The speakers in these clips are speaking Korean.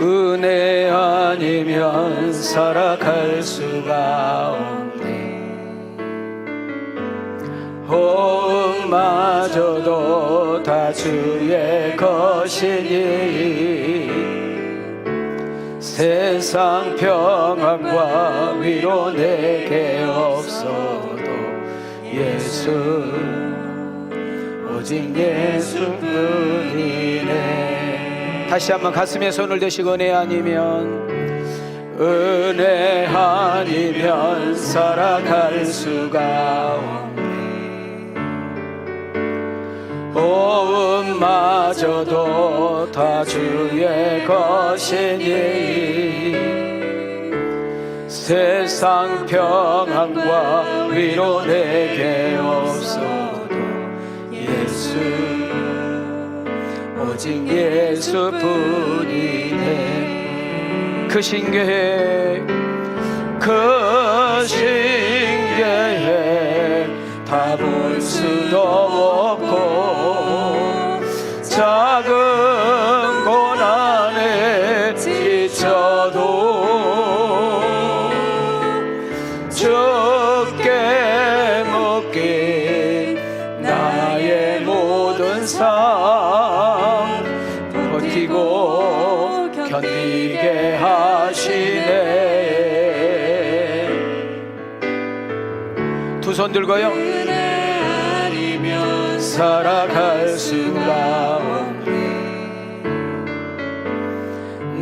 은혜 아니면 살아갈 수가 없네. 호흡마저도 다 주의 것이니 세상 평안과 위로 내게 없어도 예수, 오직 예수뿐이네. 다시 한번 가슴에 손을 대시고 은혜 아니면 살아갈 수가 없네. 호흡마저도 다 주의 것이니 세상 평안과 위로 내게 없어도 예수, 오직 예수뿐이네. 그 신계획 다 볼 수도 없고 작은 고난에 지쳐도 주께 묻긴 나의 모든 삶 버티고 견디게 하시네. 두 손 들고요. 은혜 아니면 살아갈 수가 없네.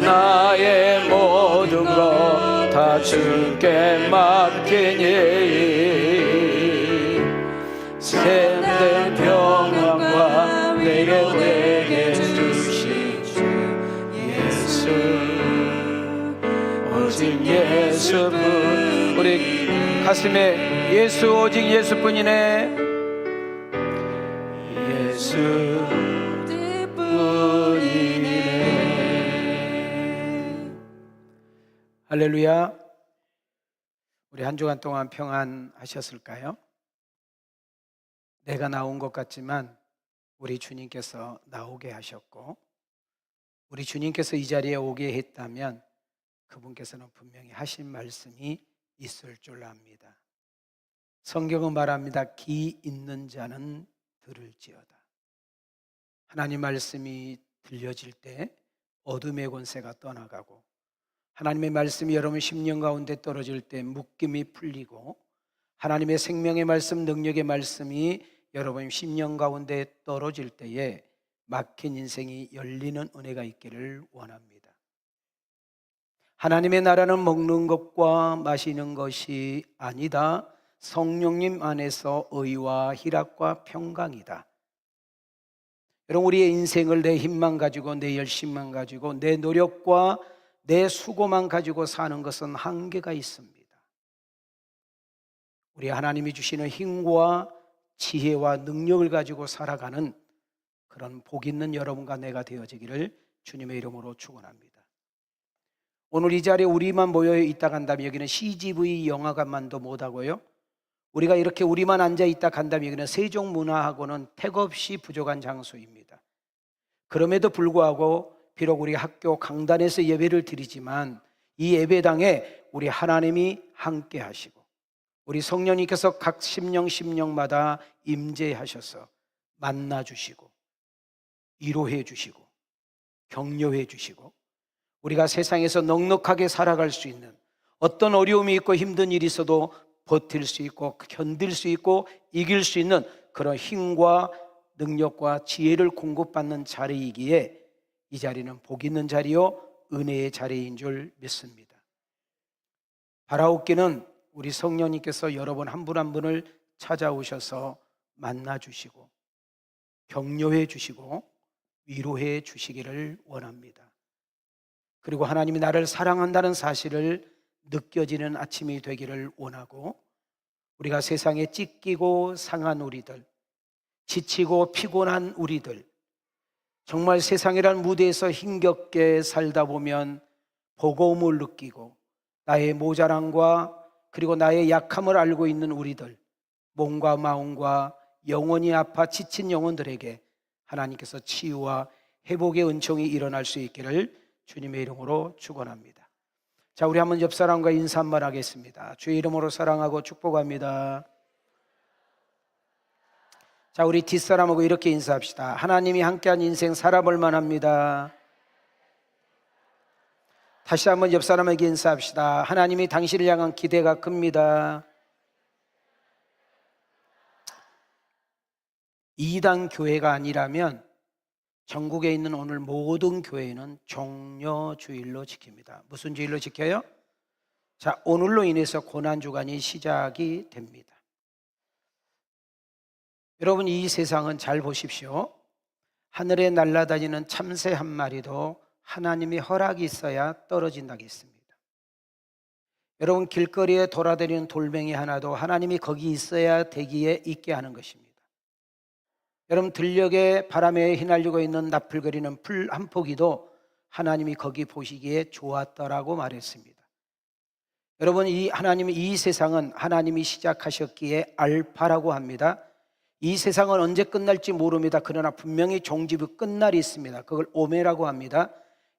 나의 모든 것 다 주께 맡기니 참된 평안과 내게 주신 주 예수, 오직 예수뿐. 우리 가슴에 예수, 오직 예수뿐이네. 예수뿐이네. 할렐루야. 우리 한 주간 동안 평안하셨을까요? 내가 나온 것 같지만 우리 주님께서 나오게 하셨고, 우리 주님께서 이 자리에 오게 했다면 그분께서는 분명히 하신 말씀이 있을 줄 압니다. 성경은 말합니다. 귀 있는 자는 들을지어다. 하나님 말씀이 들려질 때 어둠의 권세가 떠나가고, 하나님의 말씀이 여러분 심령 가운데 떨어질 때 묶임이 풀리고, 하나님의 생명의 말씀, 능력의 말씀이 여러분 심령 가운데 떨어질 때에 막힌 인생이 열리는 은혜가 있기를 원합니다. 하나님의 나라는 먹는 것과 마시는 것이 아니다. 성령님 안에서 의와 희락과 평강이다. 여러분, 우리의 인생을 내 힘만 가지고, 내 열심만 가지고, 내 노력과 내 수고만 가지고 사는 것은 한계가 있습니다. 우리 하나님이 주시는 힘과 지혜와 능력을 가지고 살아가는 그런 복 있는 여러분과 내가 되어지기를 주님의 이름으로 축원합니다. 오늘 이 자리에 우리만 모여 있다 간다면 여기는 CGV 영화관만도 못하고요, 우리가 이렇게 우리만 앉아 있다 간다면 여기는 세종문화하고는 택없이 부족한 장소입니다. 그럼에도 불구하고 비록 우리 학교 강단에서 예배를 드리지만 이 예배당에 우리 하나님이 함께 하시고 우리 성령님께서 각 심령마다 임재하셔서 만나 주시고 위로해 주시고 격려해 주시고, 우리가 세상에서 넉넉하게 살아갈 수 있는, 어떤 어려움이 있고 힘든 일이 있어도 버틸 수 있고 견딜 수 있고 이길 수 있는 그런 힘과 능력과 지혜를 공급받는 자리이기에 이 자리는 복 있는 자리요 은혜의 자리인 줄 믿습니다. 바라옵기는 우리 성령님께서 여러분 한 분 한 분을 찾아오셔서 만나 주시고 격려해 주시고 위로해 주시기를 원합니다. 그리고 하나님이 나를 사랑한다는 사실을 느껴지는 아침이 되기를 원하고, 우리가 세상에 찢기고 상한 우리들, 지치고 피곤한 우리들, 정말 세상이라는 무대에서 힘겹게 살다 보면 버거움을 느끼고 나의 모자람과 그리고 나의 약함을 알고 있는 우리들, 몸과 마음과 영혼이 아파 지친 영혼들에게 하나님께서 치유와 회복의 은총이 일어날 수 있기를 주님의 이름으로 축원합니다. 자, 우리 한번 옆 사람과 인사 한번 하겠습니다. 주의 이름으로 사랑하고 축복합니다. 자, 우리 뒷사람하고 이렇게 인사합시다. 하나님이 함께한 인생 살아볼 만합니다. 다시 한번 옆 사람에게 인사합시다. 하나님이 당신을 향한 기대가 큽니다. 이단 교회가 아니라면 전국에 있는 오늘 모든 교회는 종려주일로 지킵니다. 무슨 주일로 지켜요? 자, 오늘로 인해서 고난주간이 시작이 됩니다. 여러분, 이 세상은 잘 보십시오. 하늘에 날아다니는 참새 한 마리도 하나님의 허락이 있어야 떨어진다고 했습니다. 여러분, 길거리에 돌아다니는 돌멩이 하나도 하나님이 거기 있어야 대기에 있게 하는 것입니다. 여러분, 들녘에 바람에 휘날리고 있는 나풀거리는 풀 한 포기도 하나님이 거기 보시기에 좋았더라고 말했습니다. 여러분, 하나님이 이 세상은 하나님이 시작하셨기에 알파라고 합니다. 이 세상은 언제 끝날지 모릅니다. 그러나 분명히 종지부 끝날이 있습니다. 그걸 오메라고 합니다.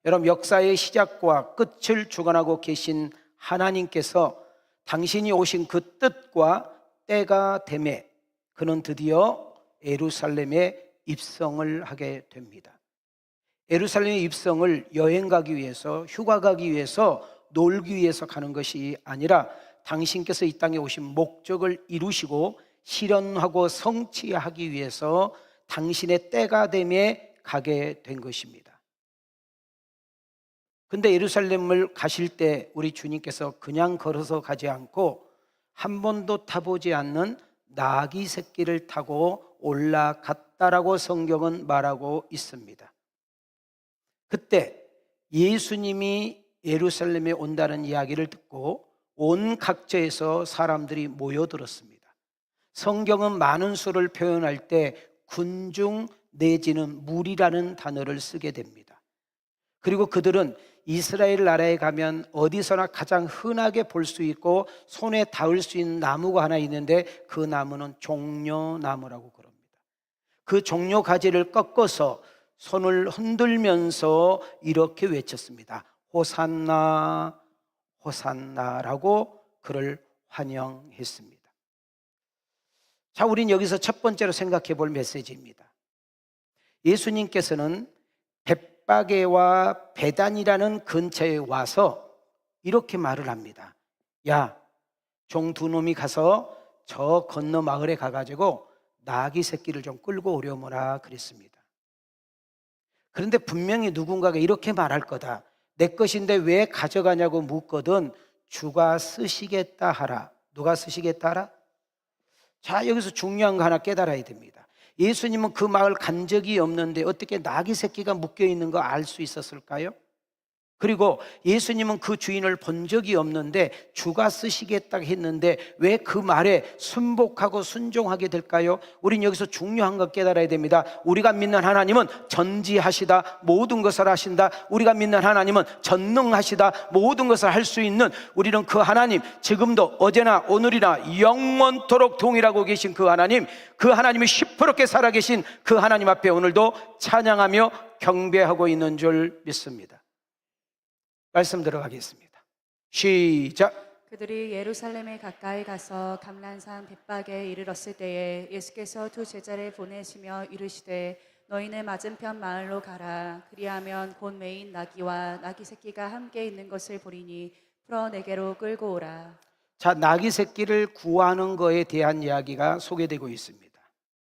여러분, 역사의 시작과 끝을 주관하고 계신 하나님께서 당신이 오신 그 뜻과 때가 되매 그는 드디어 예루살렘에 입성을 하게 됩니다. 예루살렘의 입성을 여행 가기 위해서, 휴가 가기 위해서, 놀기 위해서 가는 것이 아니라 당신께서 이 땅에 오신 목적을 이루시고 실현하고 성취하기 위해서 당신의 때가 되매 가게 된 것입니다. 근데 예루살렘을 가실 때 우리 주님께서 그냥 걸어서 가지 않고 한 번도 타보지 않는 나귀 새끼를 타고 올라갔다라고 성경은 말하고 있습니다. 그때 예수님이 예루살렘에 온다는 이야기를 듣고 온 각처에서 사람들이 모여들었습니다. 성경은 많은 수를 표현할 때 군중 내지는 무리라는 단어를 쓰게 됩니다. 그리고 그들은 이스라엘 나라에 가면 어디서나 가장 흔하게 볼 수 있고 손에 닿을 수 있는 나무가 하나 있는데 그 나무는 종려나무라고 그럽니다. 그 종려 가지를 꺾어서 손을 흔들면서 이렇게 외쳤습니다. 호산나 호산나라고 그를 환영했습니다. 자, 우린 여기서 첫 번째로 생각해 볼 메시지입니다. 예수님께서는 벳바게와 베단이라는 근처에 와서 이렇게 말을 합니다. 야, 종 두 놈이 가서 저 건너 마을에 가가지고 나귀 새끼를 좀 끌고 오려무라 그랬습니다. 그런데 분명히 누군가가 이렇게 말할 거다. 내 것인데 왜 가져가냐고 묻거든 주가 쓰시겠다 하라. 누가 쓰시겠다 하라? 자, 여기서 중요한 거 하나 깨달아야 됩니다. 예수님은 그 마을 간 적이 없는데 어떻게 나귀 새끼가 묶여 있는 거 알 수 있었을까요? 그리고 예수님은 그 주인을 본 적이 없는데 주가 쓰시겠다 했는데 왜 그 말에 순복하고 순종하게 될까요? 우린 여기서 중요한 거 깨달아야 됩니다. 우리가 믿는 하나님은 전지하시다, 모든 것을 하신다. 우리가 믿는 하나님은 전능하시다, 모든 것을 할 수 있는, 우리는 그 하나님, 지금도 어제나 오늘이나 영원토록 동일하고 계신 그 하나님, 그 하나님이 시퍼렇게 살아계신 그 하나님 앞에 오늘도 찬양하며 경배하고 있는 줄 믿습니다. 말씀 들어가겠습니다. 시작. 그들이 예루살렘에 가까이 가서 감난산 벳박에 이르렀을 때에 예수께서 두 제자를 보내시며 이르시되 너희는 맞은편 마을로 가라. 그리하면 곧 매인 나귀와 나귀 새끼가 함께 있는 것을 보리니 풀어 내게로 끌고 오라. 자, 나귀 새끼를 구하는 거에 대한 이야기가 소개되고 있습니다.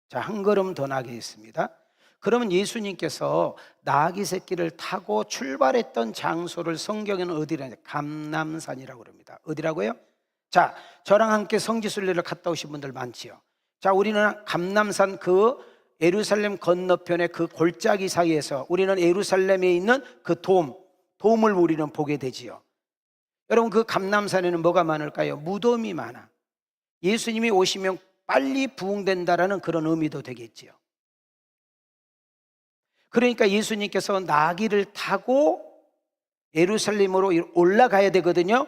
자, 한 걸음 더 나가겠습니다. 그러면 예수님께서 나귀 새끼를 타고 출발했던 장소를 성경에는 어디라냐? 감람산이라고 그럽니다. 어디라고요? 자, 저랑 함께 성지순례를 갔다 오신 분들 많지요. 자, 우리는 감람산 그 예루살렘 건너편의 그 골짜기 사이에서 우리는 예루살렘에 있는 그 돔을 우리는 보게 되지요. 여러분, 그 감람산에는 뭐가 많을까요? 무덤이 많아. 예수님이 오시면 빨리 부흥된다라는 그런 의미도 되겠지요. 그러니까 예수님께서 나귀를 타고 예루살렘으로 올라가야 되거든요.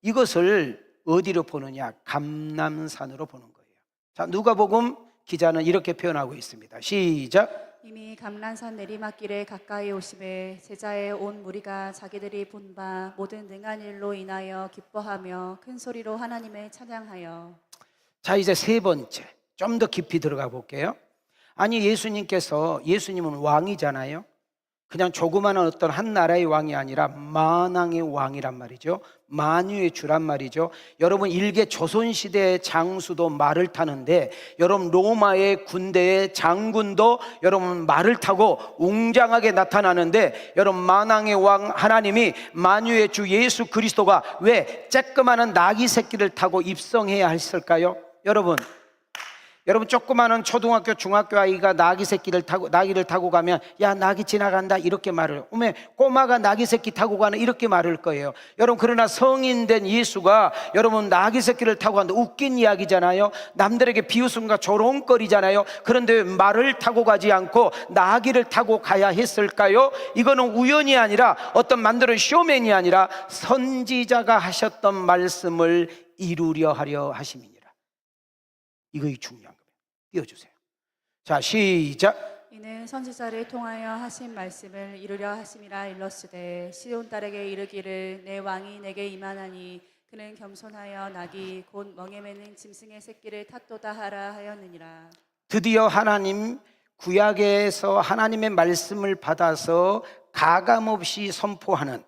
이것을 어디로 보느냐? 감람산으로 보는 거예요. 자, 누가복음 기자는 이렇게 표현하고 있습니다. 시작. 이미 감람산 내리막길에 가까이 오심에 제자의 온 무리가 자기들이 본 바 모든 능한 일로 인하여 기뻐하며 큰 소리로 하나님을 찬양하여. 자, 이제 세 번째, 좀 더 깊이 들어가 볼게요. 아니, 예수님은 왕이잖아요. 그냥 조그마한 어떤 한 나라의 왕이 아니라 만왕의 왕이란 말이죠. 만유의 주란 말이죠. 여러분, 일개 조선시대의 장수도 말을 타는데, 여러분 로마의 군대의 장군도 여러분 말을 타고 웅장하게 나타나는데, 여러분 만왕의 왕 하나님이 만유의 주 예수 그리스도가 왜 쬐끄마한 나귀 새끼를 타고 입성해야 했을까요? 여러분 조그마한 초등학교 중학교 아이가 나귀를 타고 가면 야, 나귀 지나간다 이렇게 말을, 오면 꼬마가 나귀 새끼 타고 가는 이렇게 말할 거예요. 여러분, 그러나 성인 된 예수가 여러분 나귀 새끼를 타고 간다, 웃긴 이야기잖아요. 남들에게 비웃음과 조롱거리잖아요. 그런데 왜 말을 타고 가지 않고 나귀를 타고 가야 했을까요? 이거는 우연이 아니라 어떤 만드는 쇼맨이 아니라 선지자가 하셨던 말씀을 이루려 하려 하심이니라. 이것이 중요한 거예요. 띄워주세요. 자, 시작. 이는 선지자를 통하여 하신 말씀을 이루려 하심이라. 일렀으되 시온 딸에게 이르기를 내 왕이 내게 임하나니 그는 겸손하여 나귀 곧 멍에 매는 짐승의 새끼를 탔도다 하라 하였느니라. 드디어 하나님, 구약에서 하나님의 말씀을 받아서 가감없이 선포하는,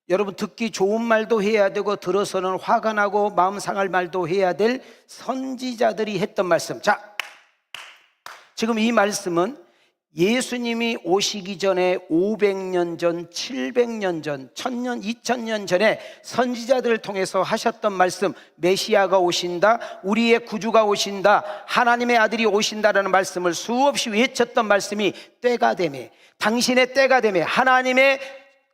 여러분 듣기 좋은 말도 해야 되고 들어서는 화가 나고 마음 상할 말도 해야 될 선지자들이 했던 말씀. 자, 지금 이 말씀은 예수님이 오시기 전에 500년 전, 700년 전, 1000년, 2000년 전에 선지자들을 통해서 하셨던 말씀, 메시아가 오신다, 우리의 구주가 오신다, 하나님의 아들이 오신다라는 말씀을 수없이 외쳤던 말씀이 때가 되매, 당신의 때가 되매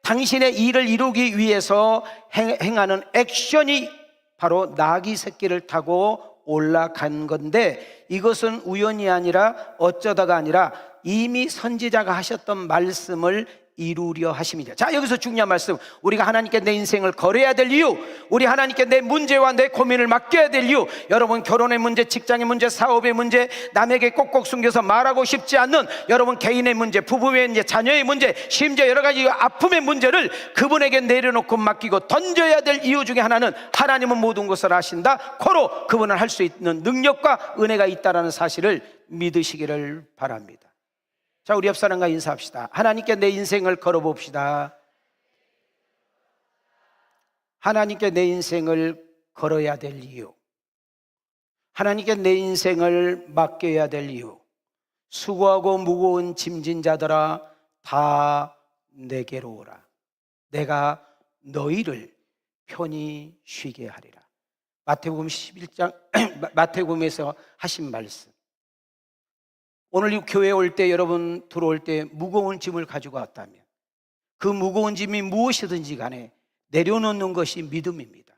당신의 일을 이루기 위해서 행하는 액션이 바로 나귀 새끼를 타고 올라간 건데, 이것은 우연이 아니라 어쩌다가 아니라 이미 선지자가 하셨던 말씀을 이루려 하심이다. 자, 여기서 중요한 말씀, 우리가 하나님께 내 인생을 걸어야 될 이유, 우리 하나님께 내 문제와 내 고민을 맡겨야 될 이유, 여러분 결혼의 문제, 직장의 문제, 사업의 문제, 남에게 꼭꼭 숨겨서 말하고 싶지 않는 여러분 개인의 문제, 부부의 문제, 자녀의 문제, 심지어 여러 가지 아픔의 문제를 그분에게 내려놓고 맡기고 던져야 될 이유 중에 하나는 하나님은 모든 것을 아신다, 코로 그분은 할 수 있는 능력과 은혜가 있다는 사실을 믿으시기를 바랍니다. 자, 우리 옆 사람과 인사합시다. 하나님께 내 인생을 걸어봅시다. 하나님께 내 인생을 걸어야 될 이유, 하나님께 내 인생을 맡겨야 될 이유, 수고하고 무거운 짐진 자들아 다 내게로 오라. 내가 너희를 편히 쉬게 하리라. 마태복음 11장 마태복음에서 하신 말씀. 오늘 이 교회에 올 때, 여러분 들어올 때 무거운 짐을 가지고 왔다면 그 무거운 짐이 무엇이든지 간에 내려놓는 것이 믿음입니다.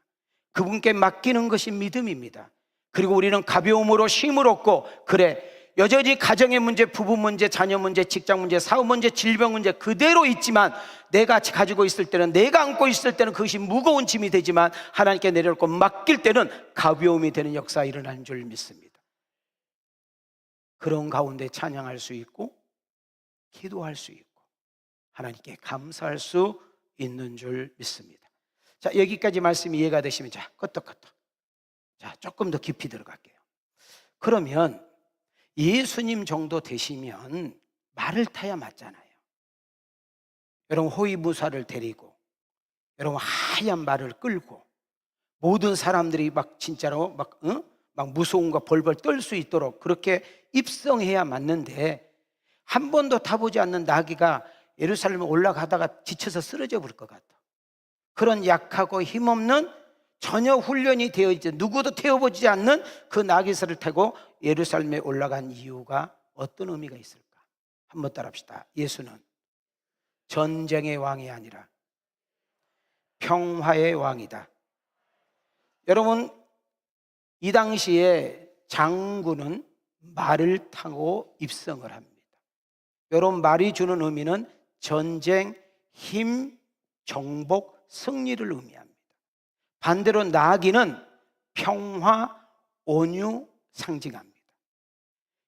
그분께 맡기는 것이 믿음입니다. 그리고 우리는 가벼움으로 쉼을 얻고, 그래, 여전히 가정의 문제, 부부 문제, 자녀 문제, 직장 문제, 사업 문제, 질병 문제 그대로 있지만, 내가 가지고 있을 때는, 내가 안고 있을 때는 그것이 무거운 짐이 되지만, 하나님께 내려놓고 맡길 때는 가벼움이 되는 역사가 일어나는 줄 믿습니다. 그런 가운데 찬양할 수 있고 기도할 수 있고 하나님께 감사할 수 있는 줄 믿습니다. 자, 여기까지 말씀이 이해가 되시면, 자, 끄떡끄떡, 자, 조금 더 깊이 들어갈게요. 그러면 예수님 정도 되시면 말을 타야 맞잖아요. 여러분 호위무사를 데리고, 여러분 하얀 말을 끌고, 모든 사람들이 막 진짜로 막 무서운 거 벌벌 떨 수 있도록 그렇게 입성해야 맞는데, 한 번도 타보지 않는 나귀가 예루살렘에 올라가다가 지쳐서 쓰러져 버릴 것 같아. 그런 약하고 힘없는, 전혀 훈련이 되어 있지, 누구도 태워보지 않는 그 나귀살을 타고 예루살렘에 올라간 이유가 어떤 의미가 있을까? 한번 따라합시다. 예수는 전쟁의 왕이 아니라 평화의 왕이다. 여러분, 이 당시에 장군은 말을 타고 입성을 합니다. 여러분, 말이 주는 의미는 전쟁, 힘, 정복, 승리를 의미합니다. 반대로 나귀는 평화, 온유 상징합니다.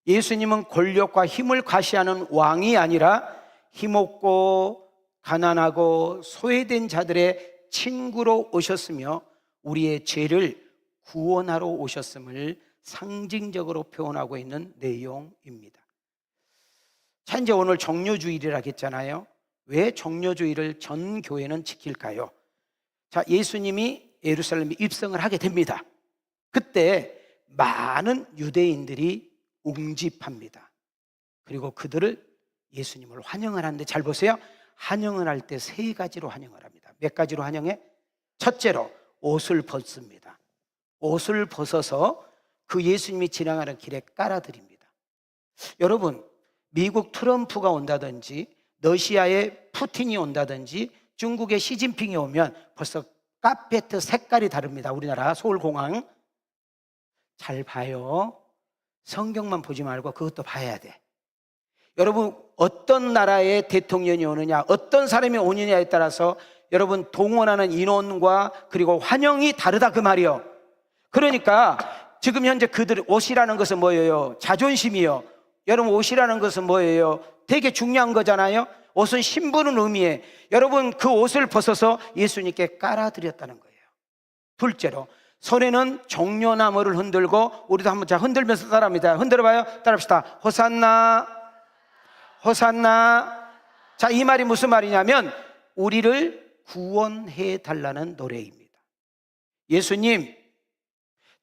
예수님은 권력과 힘을 과시하는 왕이 아니라 힘없고 가난하고 소외된 자들의 친구로 오셨으며 우리의 죄를 구원하러 오셨음을 상징적으로 표현하고 있는 내용입니다. 자, 이제 오늘 정료주일이라고 했잖아요. 왜 정료주일을 전 교회는 지킬까요? 자, 예수님이 예루살렘에 입성을 하게 됩니다. 그때 많은 유대인들이 웅집합니다. 그리고 그들을 예수님을 환영을 하는데, 잘 보세요. 환영을 할 때 세 가지로 환영을 합니다. 몇 가지로 환영해? 첫째로 옷을 벗습니다. 옷을 벗어서 그 예수님이 지나가는 길에 깔아드립니다. 여러분, 미국 트럼프가 온다든지 러시아의 푸틴이 온다든지 중국의 시진핑이 오면 벌써 카페트 색깔이 다릅니다. 우리나라 서울공항. 잘 봐요. 성경만 보지 말고 그것도 봐야 돼. 여러분, 어떤 나라의 대통령이 오느냐, 어떤 사람이 오느냐에 따라서 여러분 동원하는 인원과 그리고 환영이 다르다 그 말이요. 그러니까 지금 현재 그들 옷이라는 것은 뭐예요? 자존심이요. 여러분, 옷이라는 것은 뭐예요? 되게 중요한 거잖아요. 옷은 신부는 의미해. 여러분, 그 옷을 벗어서 예수님께 깔아드렸다는 거예요. 둘째로 손에는 종려나무를 흔들고, 우리도 한번 자 흔들면서 따라합니다. 흔들어봐요. 따라합시다. 호산나, 호산나. 자, 이 말이 무슨 말이냐면 우리를 구원해 달라는 노래입니다. 예수님,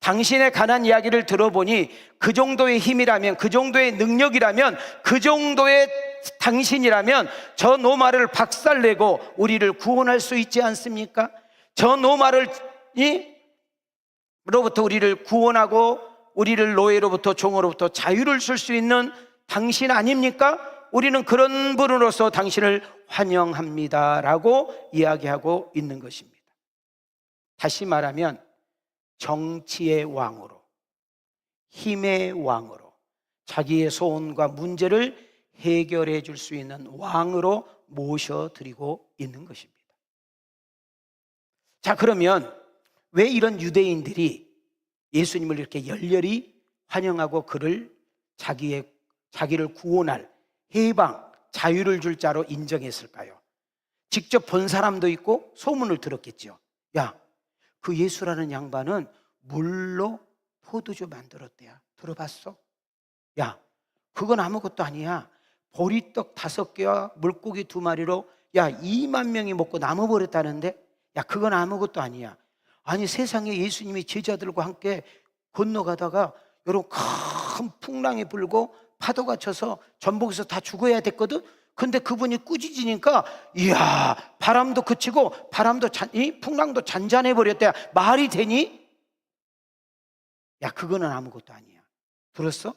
당신의 가난 이야기를 들어보니 그 정도의 힘이라면, 그 정도의 능력이라면, 그 정도의 당신이라면 저 노마를 박살내고 우리를 구원할 수 있지 않습니까? 저 노마를 로부터 우리를 구원하고 우리를 노예로부터, 종으로부터 자유를 줄 수 있는 당신 아닙니까? 우리는 그런 분으로서 당신을 환영합니다 라고 이야기하고 있는 것입니다. 다시 말하면 정치의 왕으로, 힘의 왕으로, 자기의 소원과 문제를 해결해 줄 수 있는 왕으로 모셔드리고 있는 것입니다. 자, 그러면 왜 이런 유대인들이 예수님을 이렇게 열렬히 환영하고 그를 자기를 구원할 해방, 자유를 줄 자로 인정했을까요? 직접 본 사람도 있고 소문을 들었겠죠. 야, 그 예수라는 양반은 물로 포도주 만들었대야. 들어봤어? 야, 그건 아무것도 아니야. 보리떡 5개와 물고기 2마리로 2만 명이 먹고 남아버렸다는데, 야, 그건 아무것도 아니야. 아니, 세상에 예수님이 제자들과 함께 건너가다가 여러분 큰 풍랑이 불고 파도가 쳐서 전복에서 다 죽어야 됐거든. 근데 그분이 꾸짖으니까 이야, 바람도 그치고 풍랑도 잔잔해 버렸대. 말이 되니? 야, 그거는 아무것도 아니야. 들었어?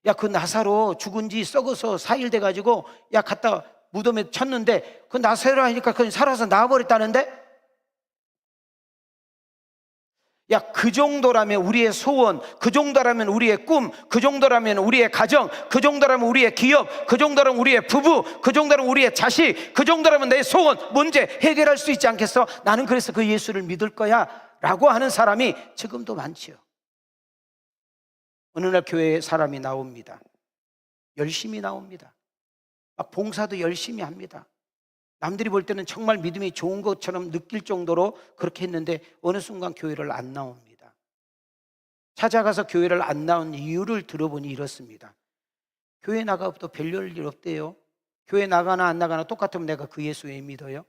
야, 그 나사로 죽은 지 썩어서 4일 돼가지고 갖다 무덤에 쳤는데 그 나사로 하니까 그냥 살아서 나와버렸다는데? 야, 그 정도라면 우리의 소원, 그 정도라면 우리의 꿈, 그 정도라면 우리의 가정, 그 정도라면 우리의 기업, 그 정도라면 우리의 부부, 그 정도라면 우리의 자식, 그 정도라면 내 소원, 문제 해결할 수 있지 않겠어? 나는 그래서 그 예수를 믿을 거야 라고 하는 사람이 지금도 많지요. 어느 날 교회에 사람이 나옵니다. 열심히 나옵니다. 막 봉사도 열심히 합니다. 남들이 볼 때는 정말 믿음이 좋은 것처럼 느낄 정도로 그렇게 했는데 어느 순간 교회를 안 나옵니다. 찾아가서 교회를 안 나온 이유를 들어보니 이렇습니다. 교회 나가도 별일 없대요. 교회 나가나 안 나가나 똑같으면 내가 그 예수 왜 믿어요?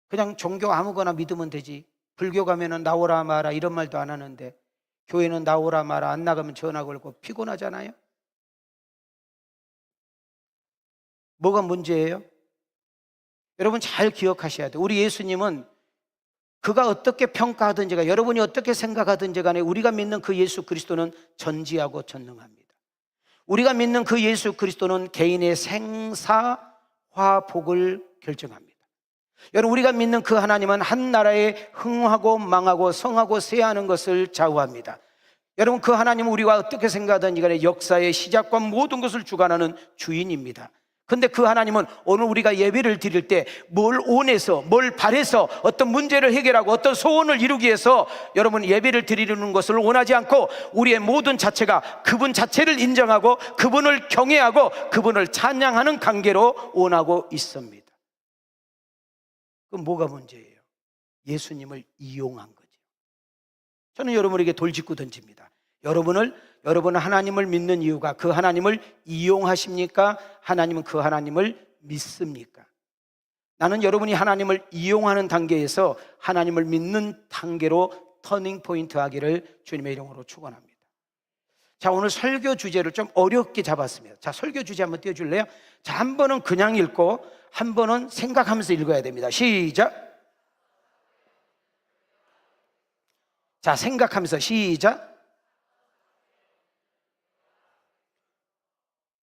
그냥 종교 아무거나 믿으면 되지. 불교 가면은 나오라 마라 이런 말도 안 하는데 교회는 나오라 마라, 안 나가면 전화 걸고 피곤하잖아요. 뭐가 문제예요? 여러분 잘 기억하셔야 돼요. 우리 예수님은 그가 어떻게 평가하든지가, 여러분이 어떻게 생각하든지 간에 우리가 믿는 그 예수 그리스도는 전지하고 전능합니다. 우리가 믿는 그 예수 그리스도는 개인의 생사화 복을 결정합니다. 여러분, 우리가 믿는 그 하나님은 한 나라에 흥하고 망하고 성하고 쇠하는 것을 좌우합니다. 여러분, 그 하나님은 우리가 어떻게 생각하든지 간에 역사의 시작과 모든 것을 주관하는 주인입니다. 근데 그 하나님은 오늘 우리가 예배를 드릴 때 뭘 원해서, 뭘 바래서, 어떤 문제를 해결하고 어떤 소원을 이루기 위해서 여러분 예배를 드리는 것을 원하지 않고 우리의 모든 자체가 그분 자체를 인정하고 그분을 경외하고 그분을 찬양하는 관계로 원하고 있습니다. 그럼 뭐가 문제예요? 예수님을 이용한 거죠. 저는 여러분에게 돌직구 던집니다. 여러분은 하나님을 믿는 이유가 그 하나님을 이용하십니까? 하나님은 그 하나님을 믿습니까? 나는 여러분이 하나님을 이용하는 단계에서 하나님을 믿는 단계로 터닝 포인트 하기를 주님의 이름으로 축원합니다. 자, 오늘 설교 주제를 좀 어렵게 잡았습니다. 자, 설교 주제 한번 띄워줄래요? 자, 한 번은 그냥 읽고 한 번은 생각하면서 읽어야 됩니다. 시작. 자, 생각하면서 시작.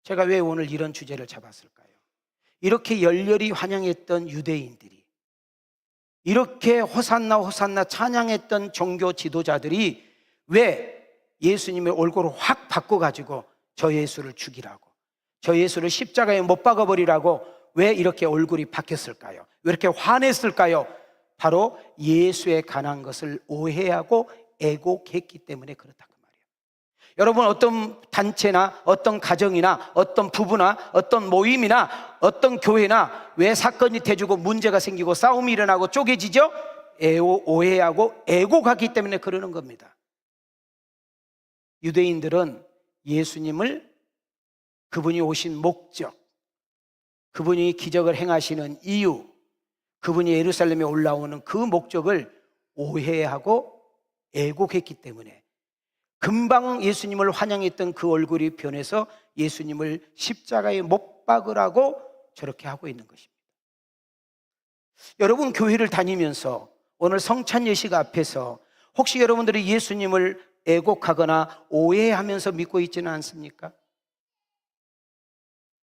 제가 왜 오늘 이런 주제를 잡았을까요? 이렇게 열렬히 환영했던 유대인들이, 이렇게 호산나 호산나 찬양했던 종교 지도자들이 왜 예수님의 얼굴을 확 바꿔가지고 저 예수를 죽이라고, 저 예수를 십자가에 못 박아버리라고 왜 이렇게 얼굴이 바뀌었을까요? 왜 이렇게 화냈을까요? 바로 예수에 관한 것을 오해하고 애곡했기 때문에 그렇다 그 말이에요. 여러분, 어떤 단체나 어떤 가정이나 어떤 부부나 어떤 모임이나 어떤 교회나 왜 사건이 터지고 문제가 생기고 싸움이 일어나고 쪼개지죠? 오해하고 애곡하기 때문에 그러는 겁니다. 유대인들은 예수님을, 그분이 오신 목적, 그분이 기적을 행하시는 이유, 그분이 예루살렘에 올라오는 그 목적을 오해하고 애곡했기 때문에 금방 예수님을 환영했던 그 얼굴이 변해서 예수님을 십자가에 못 박으라고 저렇게 하고 있는 것입니다. 여러분, 교회를 다니면서 오늘 성찬 예식 앞에서 혹시 여러분들이 예수님을 애곡하거나 오해하면서 믿고 있지는 않습니까?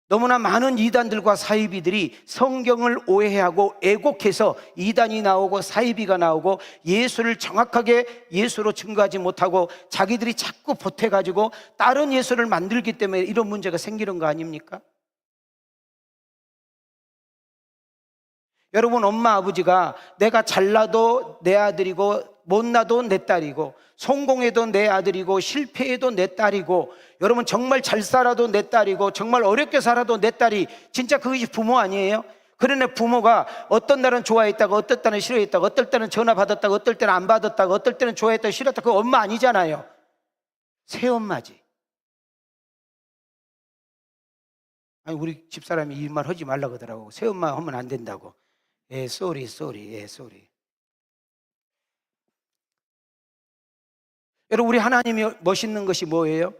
너무나 많은 이단들과 사이비들이 성경을 오해하고 애곡해서 이단이 나오고 사이비가 나오고 예수를 정확하게 예수로 증거하지 못하고 자기들이 자꾸 보태가지고 다른 예수를 만들기 때문에 이런 문제가 생기는 거 아닙니까? 여러분, 엄마 아버지가 내가 잘나도 내 아들이고 못나도 내 딸이고 성공해도 내 아들이고 실패해도 내 딸이고 여러분 정말 잘 살아도 내 딸이고 정말 어렵게 살아도 내 딸이 진짜 그것이 부모 아니에요? 그러나 부모가 어떤 날은 좋아했다고 어떤 때는 싫어했다고 어떨 때는 전화 받았다고 어떨 때는 안 받았다고 어떨 때는 좋아했다고 싫었다고 그 엄마 아니잖아요. 새엄마지. 아니 우리 집사람이 이 말 하지 말라고 하더라고. 새엄마 하면 안 된다고. 예, 쏘리. 여러분, 우리 하나님이 멋있는 것이 뭐예요?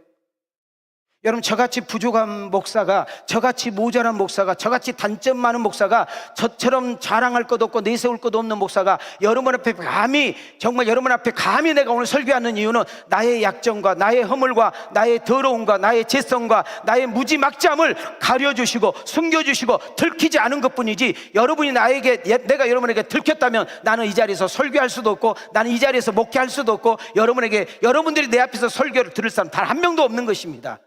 여러분, 저같이 부족한 목사가, 저같이 모자란 목사가, 저같이 단점 많은 목사가, 저처럼 자랑할 것 없고 내세울 것 없는 목사가 여러분 앞에 감히, 정말 여러분 앞에 감히 내가 오늘 설교하는 이유는 나의 약점과 나의 허물과 나의 더러움과 나의 죄성과 나의 무지막지함을 가려주시고 숨겨주시고 들키지 않은 것뿐이지, 여러분이 내가 여러분에게 들켰다면 나는 이 자리에서 설교할 수도 없고 나는 이 자리에서 목회할 수도 없고 여러분들이 내 앞에서 설교를 들을 사람 단 한 명도 없는 것입니다.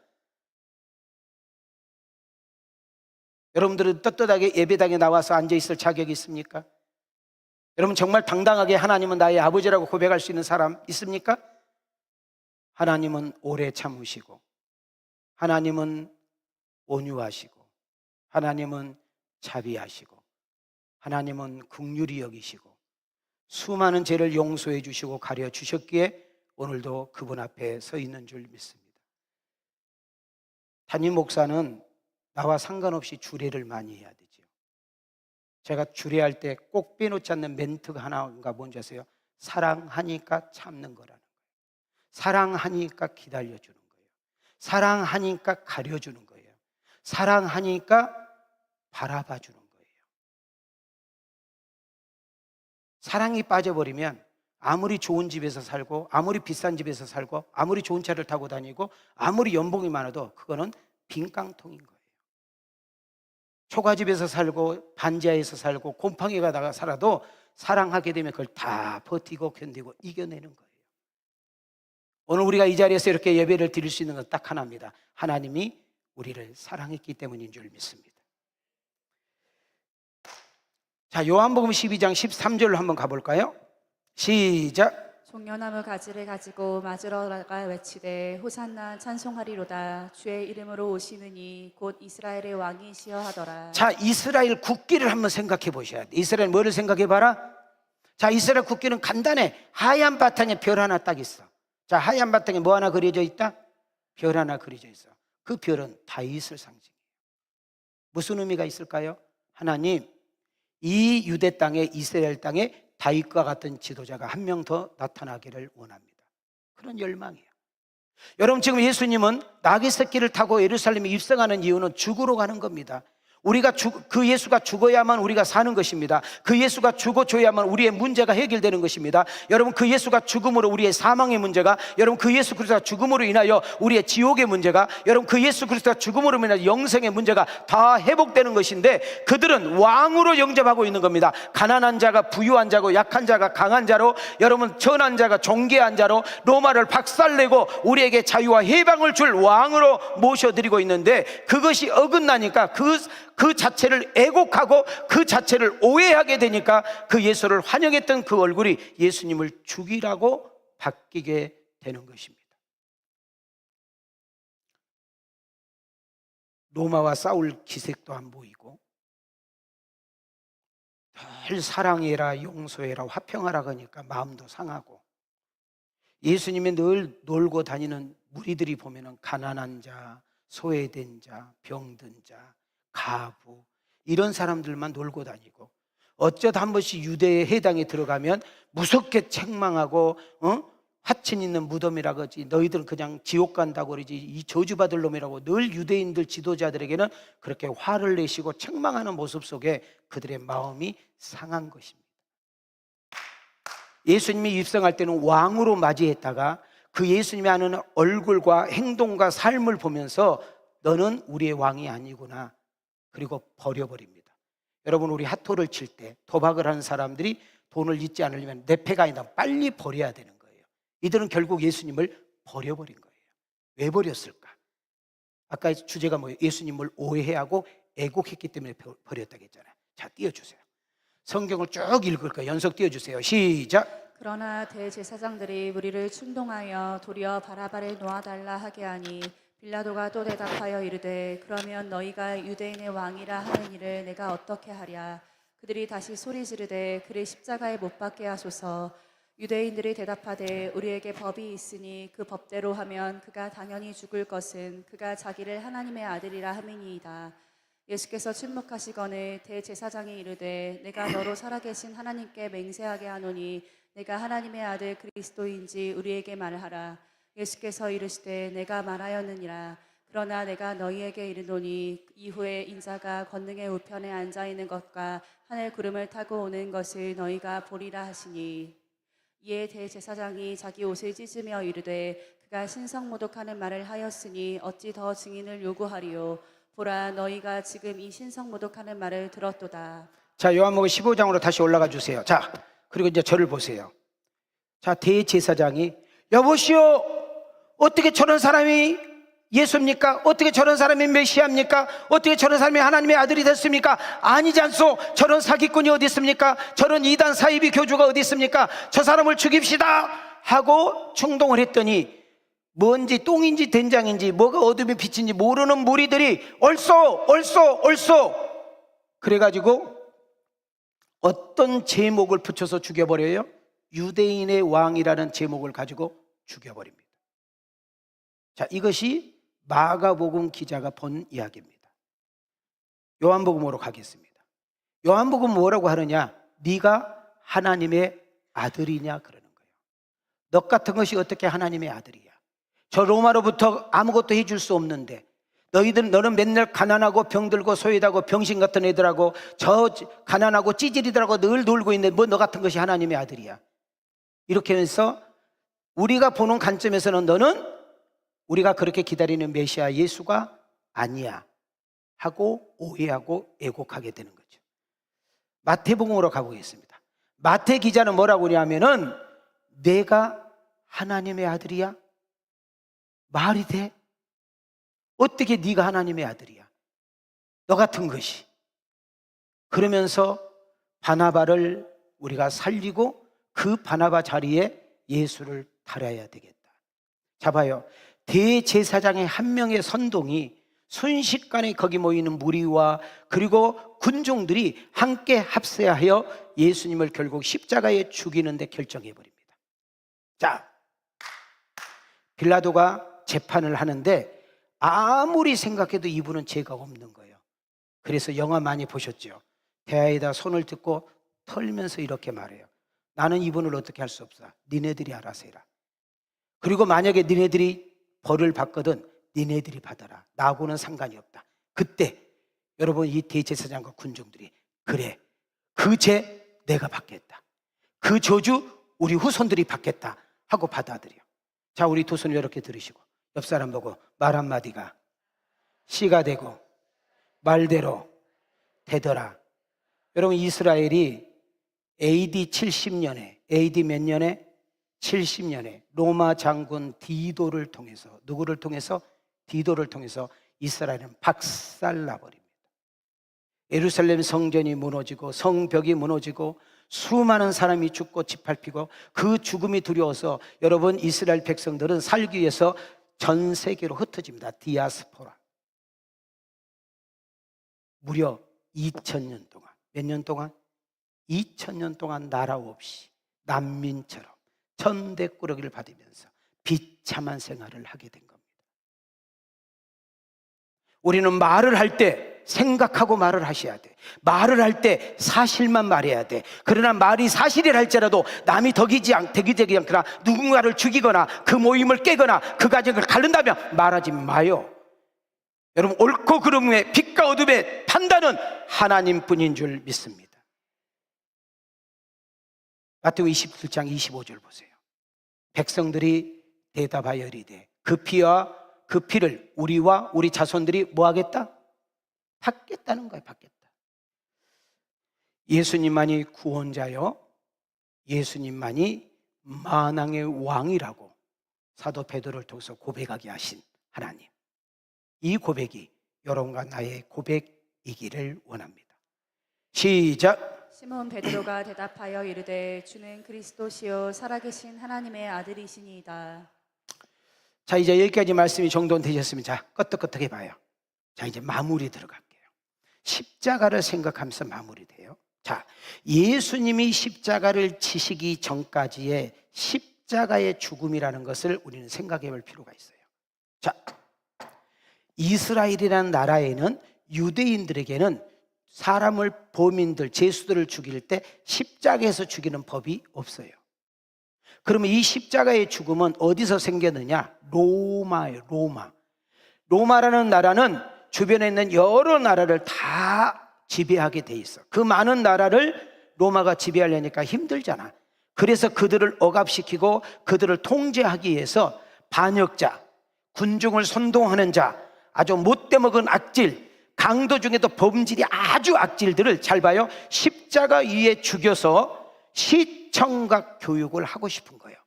여러분들은 떳떳하게 예배당에 나와서 앉아있을 자격이 있습니까? 여러분, 정말 당당하게 하나님은 나의 아버지라고 고백할 수 있는 사람 있습니까? 하나님은 오래 참으시고 하나님은 온유하시고 하나님은 자비하시고 하나님은 긍휼히 여기시고 수많은 죄를 용서해 주시고 가려 주셨기에 오늘도 그분 앞에 서 있는 줄 믿습니다. 담임 목사는 나와 상관없이 주례를 많이 해야 되죠. 제가 주례할 때 꼭 빼놓지 않는 멘트가 하나가 뭔지 아세요? 사랑하니까 참는 거라는 거예요. 사랑하니까 기다려주는 거예요. 사랑하니까 가려주는 거예요. 사랑하니까 바라봐주는 거예요. 사랑이 빠져버리면 아무리 좋은 집에서 살고 아무리 비싼 집에서 살고 아무리 좋은 차를 타고 다니고 아무리 연봉이 많아도 그거는 빈깡통인 거예요. 초가집에서 살고 반지하에서 살고 곰팡이 가다가 살아도 사랑하게 되면 그걸 다 버티고 견디고 이겨내는 거예요. 오늘 우리가 이 자리에서 이렇게 예배를 드릴 수 있는 건 딱 하나입니다. 하나님이 우리를 사랑했기 때문인 줄 믿습니다. 자, 요한복음 12장 13절로 한번 가볼까요? 시작. 종려나무 가지를 가지고 맞으러 나가 외치되 호산나 찬송하리로다. 주의 이름으로 오시느니 곧 이스라엘의 왕이시여 하더라. 자, 이스라엘 국기를 한번 생각해 보셔야 돼. 이스라엘 뭐를 생각해 봐라? 자, 이스라엘 국기는 간단해. 하얀 바탕에 별 하나 딱 있어. 자, 하얀 바탕에 뭐 하나 그려져 있다? 별 하나 그려져 있어. 그 별은 다윗을 상징해요. 무슨 의미가 있을까요? 하나님, 이 유대 땅에, 이스라엘 땅에 다윗과 같은 지도자가 한 명 더 나타나기를 원합니다. 그런 열망이에요. 여러분, 지금 예수님은 나귀 새끼를 타고 예루살렘에 입성하는 이유는 죽으러 가는 겁니다. 그 예수가 죽어야만 우리가 사는 것입니다. 그 예수가 죽어줘야만 우리의 문제가 해결되는 것입니다. 여러분, 그 예수가 죽음으로 우리의 사망의 문제가, 여러분 그 예수 그리스도가 죽음으로 인하여 우리의 지옥의 문제가, 여러분 그 예수 그리스도가 죽음으로 인하여 영생의 문제가 다 회복되는 것인데, 그들은 왕으로 영접하고 있는 겁니다. 가난한 자가 부유한 자고, 약한 자가 강한 자로, 여러분 전한 자가 존귀한 자로, 로마를 박살내고 우리에게 자유와 해방을 줄 왕으로 모셔드리고 있는데, 그것이 어긋나니까 그 자체를 애곡하고 그 자체를 오해하게 되니까 그 예수를 환영했던 그 얼굴이 예수님을 죽이라고 바뀌게 되는 것입니다. 로마와 싸울 기색도 안 보이고, 늘 사랑해라, 용서해라, 화평하라 하니까 마음도 상하고, 예수님이 늘 놀고 다니는 무리들이 보면은 가난한 자, 소외된 자, 병든 자, 가부, 이런 사람들만 놀고 다니고, 어쩌다 한 번씩 유대의 해당에 들어가면 무섭게 책망하고, 화친 있는 무덤이라 그러지, 너희들은 그냥 지옥 간다고 그러지, 이 저주받을 놈이라고 늘 유대인들 지도자들에게는 그렇게 화를 내시고 책망하는 모습 속에 그들의 마음이 상한 것입니다. 예수님이 입성할 때는 왕으로 맞이했다가 그 예수님이 하는 얼굴과 행동과 삶을 보면서 너는 우리의 왕이 아니구나, 그리고 버려버립니다. 여러분, 우리 핫토를 칠 때 도박을 하는 사람들이 돈을 잊지 않으려면 내 패가 아니다, 빨리 버려야 되는 거예요. 이들은 결국 예수님을 버려버린 거예요. 왜 버렸을까? 아까 주제가 뭐예요? 예수님을 오해하고 애곡했기 때문에 버렸다고 했잖아요. 자, 띄워주세요. 성경을 쭉 읽을 거예요. 연속 띄워주세요. 시작. 그러나 대제사장들이 무리를 충동하여 도리어 바라바를 놓아달라 하게 하니 빌라도가 또 대답하여 이르되 그러면 너희가 유대인의 왕이라 하는 일을 내가 어떻게 하랴. 그들이 다시 소리 지르되 그를 십자가에 못 박게 하소서. 유대인들이 대답하되 우리에게 법이 있으니 그 법대로 하면 그가 당연히 죽을 것은 그가 자기를 하나님의 아들이라 함이니이다. 예수께서 침묵하시거늘 대제사장이 이르되 내가 너로 살아계신 하나님께 맹세하게 하노니 내가 하나님의 아들 그리스도인지 우리에게 말하라. 예수께서 이르시되 내가 말하였느니라. 그러나 내가 너희에게 이르노니 이후에 인자가 권능의 우편에 앉아 있는 것과 하늘 구름을 타고 오는 것을 너희가 보리라 하시니, 이에 대제사장이 자기 옷을 찢으며 이르되 그가 신성모독하는 말을 하였으니 어찌 더 증인을 요구하리요. 보라, 너희가 지금 이 신성모독하는 말을 들었도다. 자, 요한복음 15장으로 다시 올라가 주세요. 자, 그리고 이제 저를 보세요. 자, 대제사장이 여보시오, 어떻게 저런 사람이 예수입니까? 어떻게 저런 사람이 메시아입니까? 어떻게 저런 사람이 하나님의 아들이 됐습니까? 아니지 않소. 저런 사기꾼이 어디 있습니까? 저런 이단 사이비 교주가 어디 있습니까? 저 사람을 죽입시다 하고 충동을 했더니 뭔지 똥인지 된장인지 뭐가 어둠의 빛인지 모르는 무리들이 얼쏘 그래가지고 어떤 제목을 붙여서 죽여버려요? 유대인의 왕이라는 제목을 가지고 죽여버립니다. 자, 이것이 마가복음 기자가 본 이야기입니다. 요한복음으로 가겠습니다. 요한복음 뭐라고 하느냐? 네가 하나님의 아들이냐 그러는 거예요. 너 같은 것이 어떻게 하나님의 아들이야? 저 로마로부터 아무것도 해줄 수 없는데 너는 맨날 가난하고 병들고 소외하고 병신 같은 애들하고 저 가난하고 찌질이들하고 늘 놀고 있는데 뭐 너 같은 것이 하나님의 아들이야? 이렇게 해서 우리가 보는 관점에서는 너는 우리가 그렇게 기다리는 메시아 예수가 아니야 하고 오해하고 애곡하게 되는 거죠. 마태복음으로 가보겠습니다. 마태 기자는 뭐라고 하냐면은 내가 하나님의 아들이야? 말이 돼? 어떻게 네가 하나님의 아들이야? 너 같은 것이. 그러면서 바나바를 우리가 살리고 그 바나바 자리에 예수를 달아야 되겠다. 자 봐요. 대제사장의 한 명의 선동이 순식간에 거기 모이는 무리와 그리고 군중들이 함께 합세하여 예수님을 결국 십자가에 죽이는 데 결정해 버립니다. 자, 빌라도가 재판을 하는데 아무리 생각해도 이분은 죄가 없는 거예요. 그래서 영화 많이 보셨죠? 대야에다 손을 뜯고 털면서 이렇게 말해요. 나는 이분을 어떻게 할 수 없어. 니네들이 알아서 해라. 그리고 만약에 니네들이 벌을 받거든 니네들이 받아라. 나하고는 상관이 없다. 그때 여러분 이 대제사장과 군중들이 그래, 그 죄 내가 받겠다. 그 저주 우리 후손들이 받겠다 하고 받아들여. 자, 우리 두 손을 이렇게 들으시고 옆 사람 보고 말 한마디가 씨가 되고 말대로 되더라. 여러분 이스라엘이 AD 70년에 AD 몇 년에? 70년에 로마 장군 디도를 통해서 누구를 통해서? 디도를 통해서 이스라엘은 박살나버립니다. 예루살렘 성전이 무너지고 성벽이 무너지고 수많은 사람이 죽고 짓밟히고 그 죽음이 두려워서 여러분 이스라엘 백성들은 살기 위해서 전 세계로 흩어집니다. 디아스포라. 무려 2000년 동안. 몇 년 동안? 2000년 동안 나라 없이 난민처럼 천대꾸러기를 받으면서 비참한 생활을 하게 된 겁니다. 우리는 말을 할 때 생각하고 말을 하셔야 돼. 말을 할 때 사실만 말해야 돼. 그러나 말이 사실이라 할지라도 남이 덕이지 않거나 누군가를 죽이거나 그 모임을 깨거나 그 가정을 가른다면 말하지 마요. 여러분 옳고 그름의 빛과 어둠의 판단은 하나님뿐인 줄 믿습니다. 마태복음 27장 25절 보세요. 백성들이 대답하여 이르되 그 피와 그 피를 우리와 우리 자손들이 뭐 하겠다? 받겠다는 거예요. 받겠다. 예수님만이 구원자요, 예수님만이 만왕의 왕이라고 사도 베드로를 통해서 고백하게 하신 하나님, 이 고백이 여러분과 나의 고백이기를 원합니다. 시작. 시몬 베드로가 대답하여 이르되 주는 그리스도시요 살아계신 하나님의 아들이시니이다. 자, 이제 여기까지 말씀이 정돈되셨으면 자, 끄떡끄떡 해봐요. 자, 이제 마무리 들어갈게요. 십자가를 생각하면서 마무리돼요. 자, 예수님이 십자가를 지시기 전까지의 십자가의 죽음이라는 것을 우리는 생각해 볼 필요가 있어요. 자, 이스라엘이라는 나라에는 유대인들에게는 사람을, 범인들, 죄수들을 죽일 때 십자가에서 죽이는 법이 없어요. 그러면 이 십자가의 죽음은 어디서 생겼느냐? 로마예요. 로마라는 나라는 주변에 있는 여러 나라를 다 지배하게 돼 있어. 그 많은 나라를 로마가 지배하려니까 힘들잖아. 그래서 그들을 억압시키고 그들을 통제하기 위해서 반역자, 군중을 선동하는 자, 아주 못돼 먹은 악질, 강도 중에도 범질이 아주 악질들을 잘 봐요. 십자가 위에 죽여서 시청각 교육을 하고 싶은 거예요.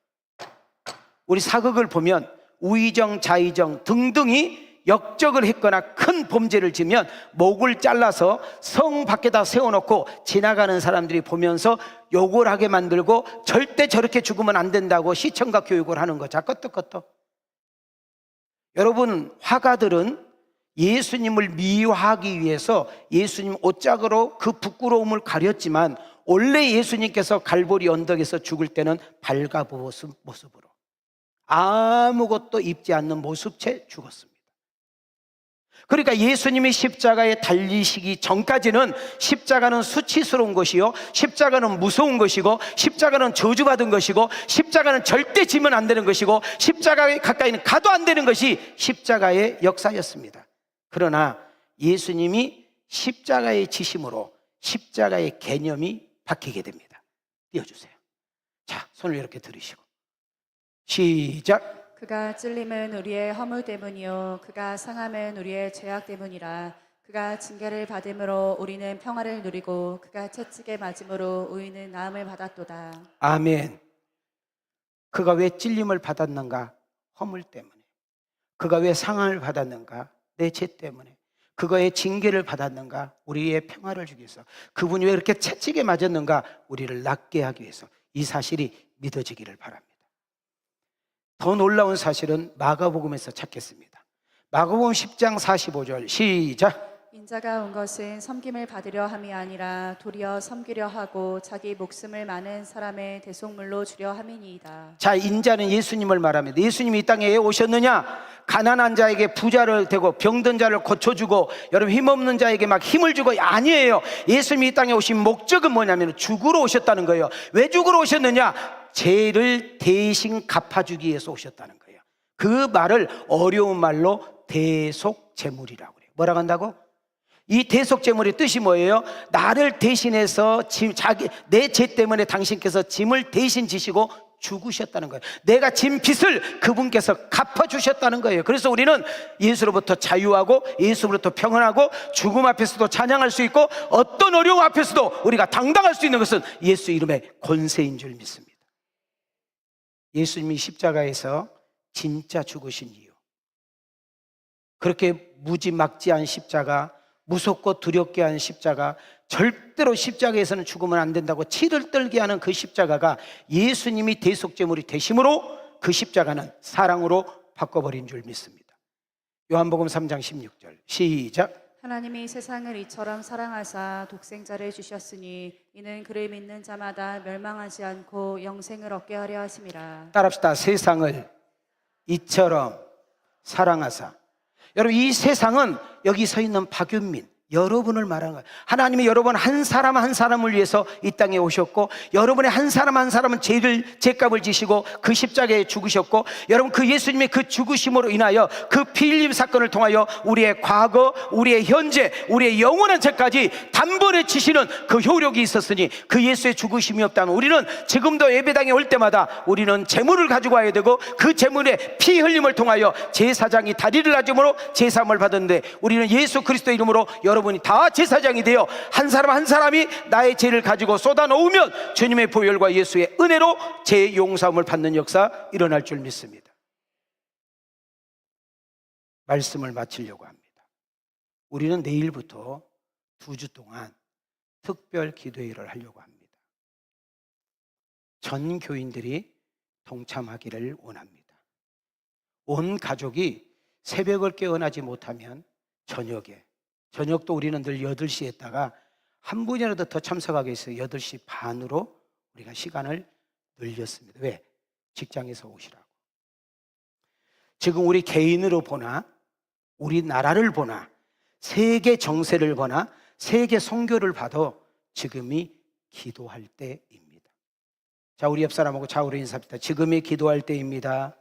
우리 사극을 보면 우의정, 좌의정 등등이 역적을 했거나 큰 범죄를 지면 목을 잘라서 성 밖에다 세워놓고 지나가는 사람들이 보면서 욕을 하게 만들고 절대 저렇게 죽으면 안 된다고 시청각 교육을 하는 거. 자, 끄떡끄떡. 여러분, 화가들은 예수님을 미화하기 위해서 예수님 옷짝으로 그 부끄러움을 가렸지만 원래 예수님께서 갈보리 언덕에서 죽을 때는 발가벗은 모습으로 아무것도 입지 않는 모습채 죽었습니다. 그러니까 예수님이 십자가에 달리시기 전까지는 십자가는 수치스러운 것이요, 십자가는 무서운 것이고, 십자가는 저주받은 것이고, 십자가는 절대 지면 안 되는 것이고, 십자가에 가까이는 가도 안 되는 것이 십자가의 역사였습니다. 그러나 예수님이 십자가의 지심으로 십자가의 개념이 바뀌게 됩니다. 띄워주세요. 자, 손을 이렇게 들으시고 시작. 그가 찔림은 우리의 허물 때문이요 그가 상함은 우리의 죄악 때문이라. 그가 징계를 받음으로 우리는 평화를 누리고 그가 채찍에 맞음으로 우리는 나음을 받았도다. 아멘. 그가 왜 찔림을 받았는가? 허물 때문에. 그가 왜 상함을 받았는가? 내 죄 때문에. 그거의 징계를 받았는가? 우리의 평화를 주기 위해서. 그분이 왜 그렇게 채찍에 맞았는가? 우리를 낫게 하기 위해서. 이 사실이 믿어지기를 바랍니다. 더 놀라운 사실은 마가복음에서 찾겠습니다. 마가복음 10장 45절 시작. 인자가 온 것은 섬김을 받으려 함이 아니라 도리어 섬기려 하고 자기 목숨을 많은 사람의 대속물로 주려 함이니이다. 자, 인자는 예수님을 말합니다. 예수님이 이 땅에 왜 오셨느냐? 가난한 자에게 부자를 되고 병든 자를 고쳐주고 여러분 힘없는 자에게 막 힘을 주고 아니에요. 예수님이 이 땅에 오신 목적은 뭐냐면 죽으러 오셨다는 거예요. 왜 죽으러 오셨느냐? 죄를 대신 갚아주기 위해서 오셨다는 거예요. 그 말을 어려운 말로 대속제물이라고 그래요. 뭐라고 한다고? 이 대속제물의 뜻이 뭐예요? 나를 대신해서 내 죄 때문에 당신께서 짐을 대신 지시고 죽으셨다는 거예요. 내가 진 빚을 그분께서 갚아주셨다는 거예요. 그래서 우리는 예수로부터 자유하고 예수로부터 평안하고 죽음 앞에서도 찬양할 수 있고 어떤 어려움 앞에서도 우리가 당당할 수 있는 것은 예수 이름의 권세인 줄 믿습니다. 예수님이 십자가에서 진짜 죽으신 이유, 그렇게 무지막지한 십자가, 무섭고 두렵게 한 십자가, 절대로 십자가에서는 죽으면 안 된다고 치를 떨게 하는 그 십자가가 예수님이 대속제물이 되심으로 그 십자가는 사랑으로 바꿔버린 줄 믿습니다. 요한복음 3장 16절 시작. 하나님이 세상을 이처럼 사랑하사 독생자를 주셨으니 이는 그를 믿는 자마다 멸망하지 않고 영생을 얻게 하려 하심이라. 따라합시다. 세상을 이처럼 사랑하사. 여러분, 이 세상은 여기 서 있는 박윤민 여러분을 말하는 거예요. 하나님이 여러분 한 사람 한 사람을 위해서 이 땅에 오셨고 여러분의 한 사람 한 사람은 죄값을 지시고 그 십자가에 죽으셨고 여러분 그 예수님의 그 죽으심으로 인하여 그 피 흘림 사건을 통하여 우리의 과거, 우리의 현재, 우리의 영원한 죄까지 단번에 치시는 그 효력이 있었으니 그 예수의 죽으심이 없다면 우리는 지금도 예배당에 올 때마다 우리는 제물을 가지고 와야 되고 그 제물의 피 흘림을 통하여 제사장이 다리를 낮음으로 제사함을 받았는데 우리는 예수 그리스도 이름으로 여러분이 다 제사장이 되어 한 사람 한 사람이 나의 죄를 가지고 쏟아놓으면 주님의 보혈과 예수의 은혜로 죄 용서함을 받는 역사 일어날 줄 믿습니다. 말씀을 마치려고 합니다. 우리는 내일부터 2주 동안 특별 기도회를 하려고 합니다. 전 교인들이 동참하기를 원합니다. 온 가족이 새벽을 깨어나지 못하면 저녁도 우리는 늘 8시에 했다가 한 분이라도 더 참석하기 위해서 8시 반으로 우리가 시간을 늘렸습니다. 왜? 직장에서 오시라고. 지금 우리 개인으로 보나 우리나라를 보나 세계 정세를 보나 세계 선교를 봐도 지금이 기도할 때입니다. 자, 우리 옆 사람하고 좌우로 인사합시다. 지금이 기도할 때입니다.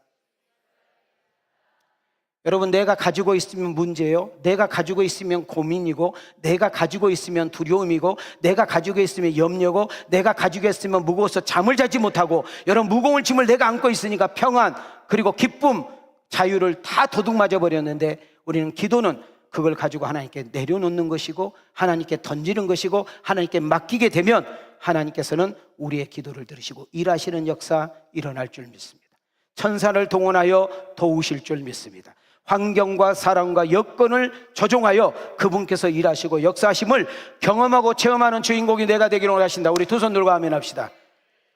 여러분, 내가 가지고 있으면 문제예요. 내가 가지고 있으면 고민이고 내가 가지고 있으면 두려움이고 내가 가지고 있으면 염려고 내가 가지고 있으면 무거워서 잠을 자지 못하고 여러분 무거운 짐을 내가 안고 있으니까 평안 그리고 기쁨 자유를 다 도둑 맞아 버렸는데 우리는 기도는 그걸 가지고 하나님께 내려놓는 것이고 하나님께 던지는 것이고 하나님께 맡기게 되면 하나님께서는 우리의 기도를 들으시고 일하시는 역사 일어날 줄 믿습니다. 천사를 동원하여 도우실 줄 믿습니다. 환경과 사람과 여건을 조종하여 그분께서 일하시고 역사하심을 경험하고 체험하는 주인공이 내가 되기를 원하신다. 우리 두 손 들고 아멘 합시다.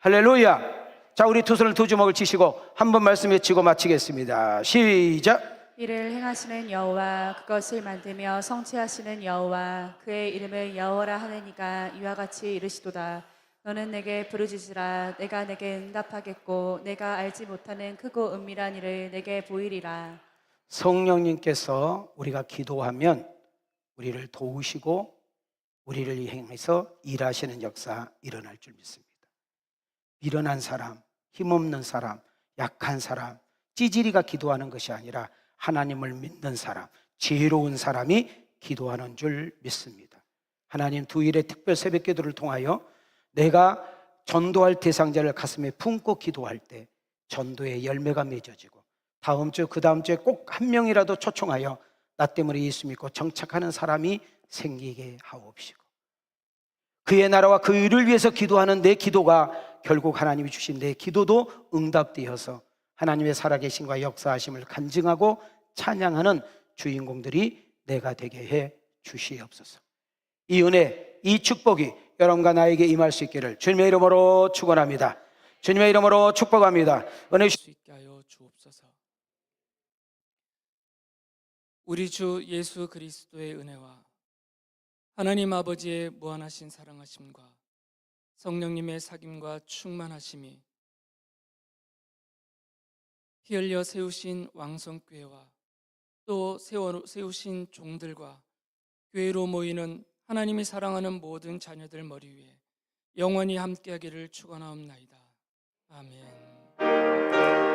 할렐루야. 자, 우리 두 손을 두 주먹을 치시고 한 번 말씀 외치고 마치겠습니다. 시작. 이를 행하시는 여호와 그것을 만들며 성취하시는 여호와 그의 이름을 여호와라 하느니가 이와 같이 이르시도다. 너는 내게 부르짖으라. 내가 내게 응답하겠고 내가 알지 못하는 크고 은밀한 일을 내게 보이리라. 성령님께서 우리가 기도하면 우리를 도우시고 우리를 향해서 일하시는 역사 일어날 줄 믿습니다. 미련한 사람, 힘없는 사람, 약한 사람, 찌질이가 기도하는 것이 아니라 하나님을 믿는 사람, 지혜로운 사람이 기도하는 줄 믿습니다. 하나님 주일의 특별 새벽 기도를 통하여 내가 전도할 대상자를 가슴에 품고 기도할 때 전도의 열매가 맺어지고 다음 주, 그 다음 주에 꼭 한 명이라도 초청하여 나 때문에 예수 믿고 정착하는 사람이 생기게 하옵시고 그의 나라와 그 일을 위해서 기도하는 내 기도가 결국 하나님이 주신 내 기도도 응답되어서 하나님의 살아계심과 역사하심을 간증하고 찬양하는 주인공들이 내가 되게 해 주시옵소서. 이 은혜, 이 축복이 여러분과 나에게 임할 수 있기를 주님의 이름으로 축원합니다. 주님의 이름으로 축복합니다. 은혜 수 있게 하여 주옵소서. 우리 주 예수 그리스도의 은혜와 하나님 아버지의 무한하신 사랑하심과 성령님의 사귐과 충만하심이 피 흘려 세우신 왕성교회와 또 세우신 종들과 교회로 모이는 하나님이 사랑하는 모든 자녀들 머리 위에 영원히 함께하기를 축원하옵나이다. 아멘.